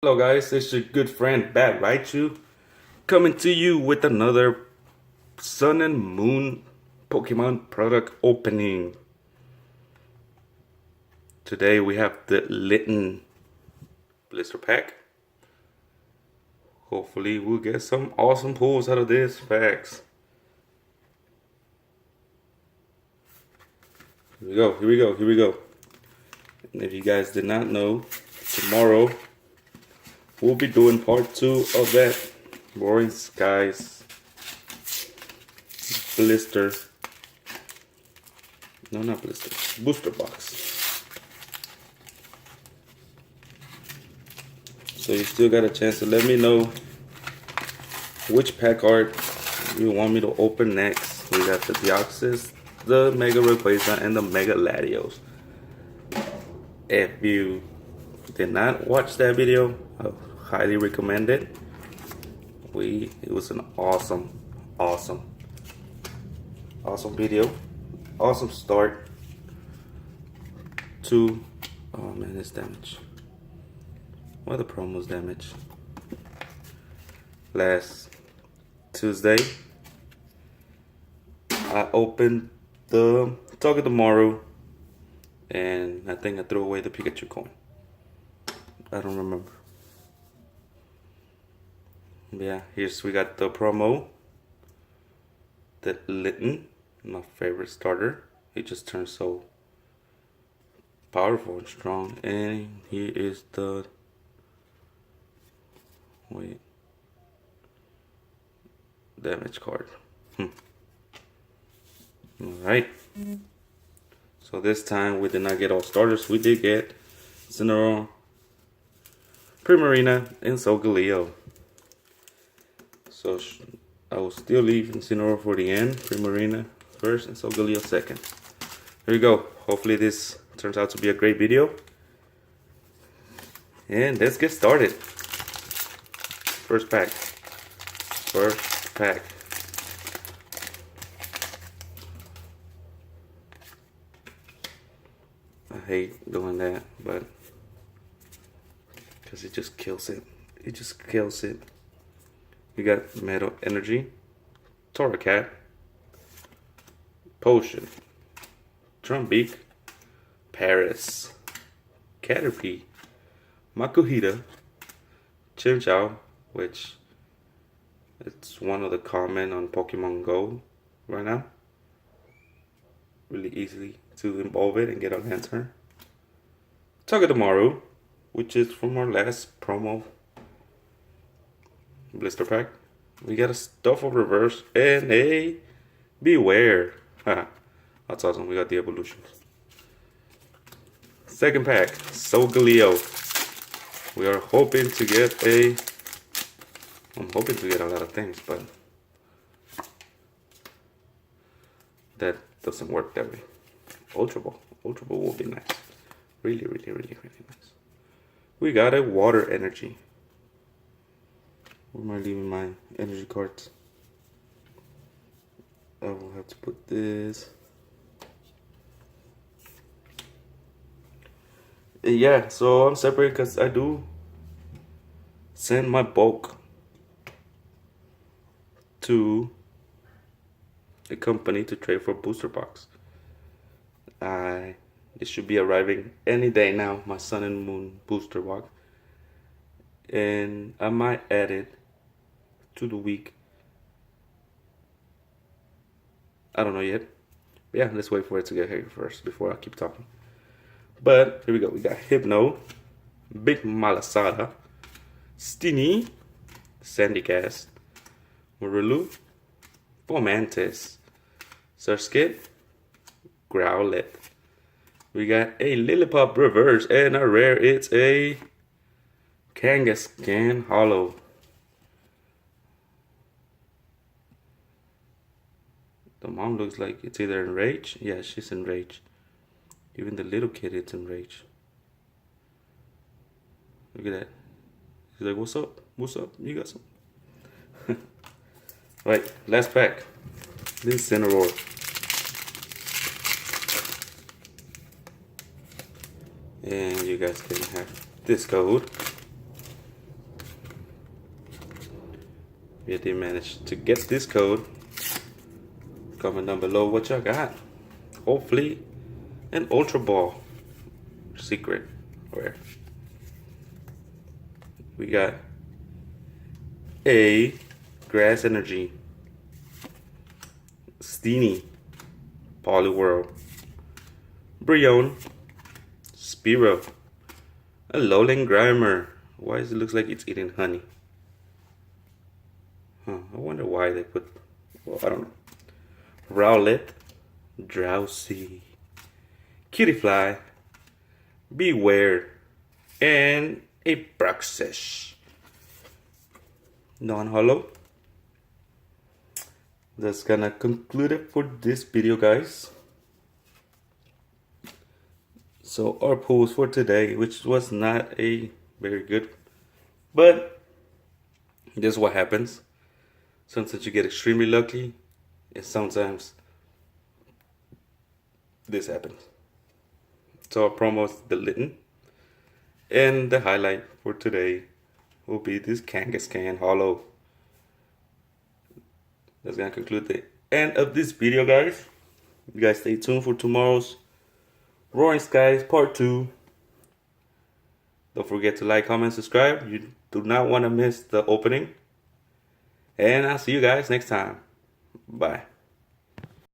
Hello guys, it's your good friend Bat Raichu coming to you with another Sun and Moon Pokemon product opening. Today we have the Litten Blister Pack. Hopefully we'll get some awesome pulls out of this packs. Here we go. And if you guys did not know, tomorrow we'll be doing part 2 of that Roaring Skies Blister. No, not Blister. Booster box. So you still got a chance to let me know which pack art you want me to open next. We got the Deoxys, the Mega Rayquaza, and the Mega Latios. If you did not watch that video, I highly recommend it. It was an awesome video. Awesome start to, oh man, it's damaged. Why the promos damaged? Last Tuesday, I opened the Talk of Tomorrow, and I think I threw away the Pikachu coin. I don't remember. Yeah, we got the promo. The Litten, my favorite starter. He just turned so powerful and strong. And here is the damage card. Alright. So this time we did not get all starters. We did get Cinnamon, Primarina, and Solgaleo. So I will still leave Incineroar for the end, Primarina first, and Solgaleo second. Here we go. Hopefully this turns out to be a great video. And let's get started. First pack. I hate doing that, but because it just kills it. It just kills it. We got Metal Energy, Torracat, Potion, Trumbeak, Paris, Caterpie, Makuhita, Chimchar, which it's one of the common on Pokemon Go right now. Really easily to evolve it and get on answer. Togedemaru, which is from our last promo blister pack. We got a Stuffle reverse and a Beware. That's awesome. We got the evolutions. Second pack, Solgaleo. We are hoping to get I'm hoping to get a lot of things, but that doesn't work that way. Ultra Ball will be nice. Really nice. We got a Water Energy. Where am I leaving my energy cards? I will have to put this. Yeah, so I'm separate because I do send my bulk to a company to trade for booster box. It should be arriving any day now, my Sun and Moon booster box. And I might add it to the week. I don't know yet. But yeah, let's wait for it to get here first before I keep talking. But here we go. We got Hypno, Big Malasada, Stini, Sandygast, Marilu, Fomantis, Surskit, Growlithe. We got a Lillipup reverse and a rare. It's a Kangaskhan Hollow. The mom looks like it's either in rage. Yeah, she's in rage. Even the little kid is in rage. Look at that. He's like, what's up? What's up? You got some? Right, last pack. This is Incineroar. And you guys can have this code. if they manage to get this code. Comment down below what y'all got. Hopefully an Ultra Ball secret rare. We got a Grass Energy, Steenie, Poliwhirl, Brion, Spearow, a Lowland Grimer. Why does it look like it's eating honey? I wonder why they put, well, I don't know. Rowlet, Drowsy, Cutiefly, Beware, and a Bruxish. Non-hollow. That's gonna conclude it for this video, guys. So our pulls for today, which was not a very good, but this is what happens. Sometimes you get extremely lucky, and sometimes this happens. So our promo is the Litten, and the highlight for today will be this Kangaskhan Hollow. That's gonna conclude the end of this video, guys. You guys stay tuned for tomorrow's Roaring Skies Part 2. Don't forget to like, comment, subscribe. You do not want to miss the opening. And I'll see you guys next time. Bye.